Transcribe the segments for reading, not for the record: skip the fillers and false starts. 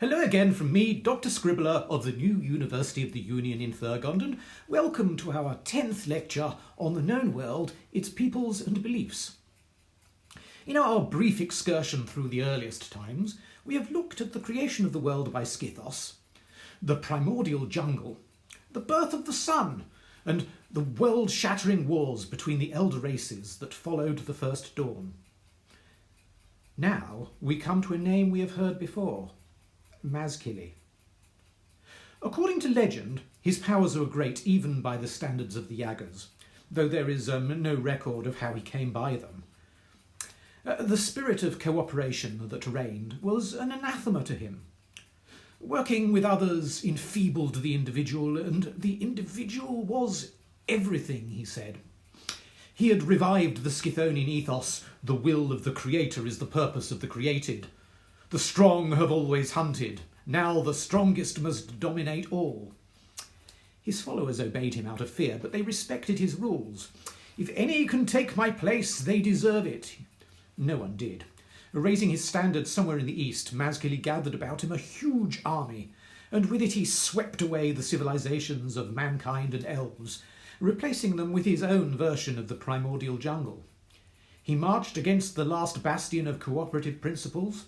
Hello again from me, Dr. Scribbler of the new University of the Union in Thurgond, and welcome to our 10th lecture on the known world, its peoples and beliefs. In our brief excursion through the earliest times, we have looked at the creation of the world by Scythos, the Primordial Jungle, the birth of the sun, and the world-shattering wars between the elder races that followed the first dawn. Now we come to a name we have heard before, Mazkili. According to legend, his powers were great even by the standards of the Yagas, though there is no record of how he came by them. The spirit of cooperation that reigned was an anathema to him. Working with others enfeebled the individual, and the individual was everything, he said. He had revived the Scithonian ethos, the will of the creator is the purpose of the created. The strong have always hunted, now the strongest must dominate all. His followers obeyed him out of fear, but they respected his rules. If any can take my place, they deserve it. No one did. Raising his standards somewhere in the east, Mazkili gathered about him a huge army, and with it he swept away the civilisations of Mankind and Elves, replacing them with his own version of the Primordial Jungle. He marched against the last bastion of co-operative principles,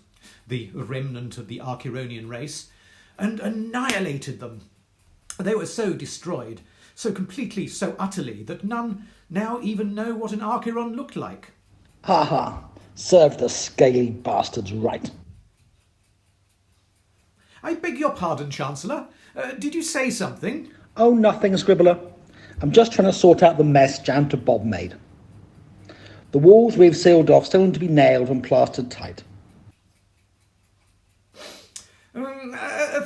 the remnant of the Acheronian race, and annihilated them. They were so destroyed, so completely, so utterly, that none now even know what an Acheron looked like. Ha ha! Served the scaly bastards right. I beg your pardon, Chancellor. Did you say something? Oh, nothing, Scribbler. I'm just trying to sort out the mess Jan to Bob made. The walls we've sealed off still need to be nailed and plastered tight.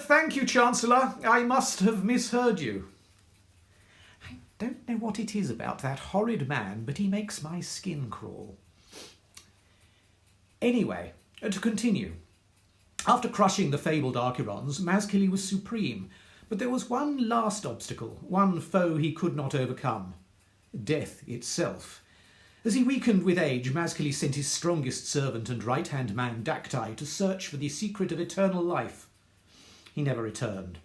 Thank you, Chancellor. I must have misheard you. I don't know what it is about that horrid man, but he makes my skin crawl. Anyway, to continue. After crushing the fabled Acherons, Mazkili was supreme, but there was one last obstacle, one foe he could not overcome. Death itself. As he weakened with age, Mazkili sent his strongest servant and right-hand man, Daktai, to search for the secret of eternal life. He never returned.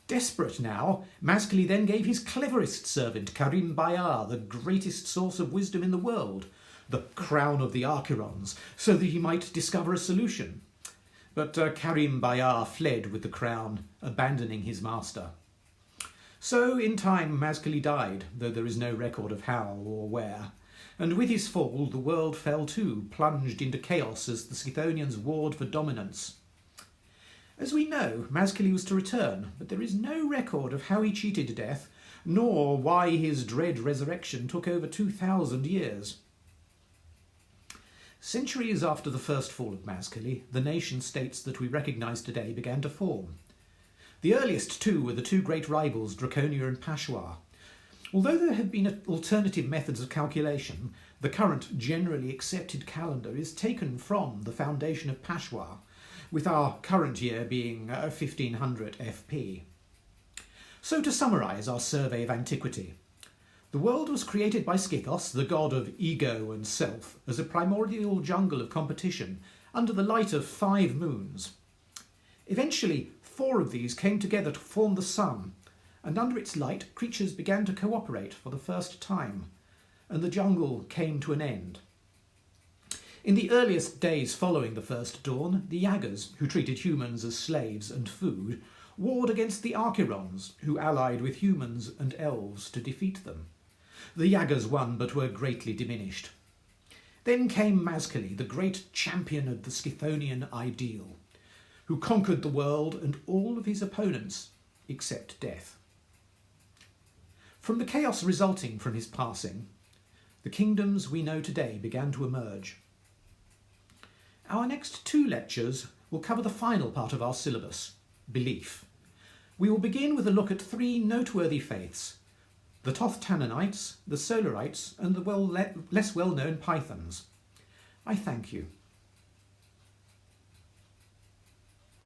Desperate now, Mazkili then gave his cleverest servant, Karim Bayar, the greatest source of wisdom in the world, the crown of the Acherons, so that he might discover a solution. But Karim Bayar fled with the crown, abandoning his master. So, in time, Mazkili died, though there is no record of how or where. And with his fall, the world fell too, plunged into chaos as the Scithonians warred for dominance. As we know, Mazkili was to return, but there is no record of how he cheated death, nor why his dread resurrection took over 2,000 years. Centuries after the first fall of Mazkili, the nation-states that we recognise today began to form. The earliest two were the two great rivals, Draconia and Pashwa. Although there have been alternative methods of calculation, the current generally accepted calendar is taken from the foundation of Pashwa, with our current year being 1500 FP. So to summarise our survey of antiquity, the world was created by Scythos, the god of ego and self, as a primordial jungle of competition under the light of 5 moons. Eventually, 4 of these came together to form the sun, and under its light creatures began to cooperate for the first time, and the jungle came to an end. In the earliest days following the first dawn, the Yagas, who treated humans as slaves and food, warred against the Acherons, who allied with humans and elves to defeat them. The Yagas won, but were greatly diminished. Then came Mazkili, the great champion of the Scithonian ideal, who conquered the world and all of his opponents, except death. From the chaos resulting from his passing, the kingdoms we know today began to emerge. Our next 2 lectures will cover the final part of our syllabus, belief. We will begin with a look at 3 noteworthy faiths, the Toth-Tannonites, the Solarites, and the less well-known Pythons. I thank you.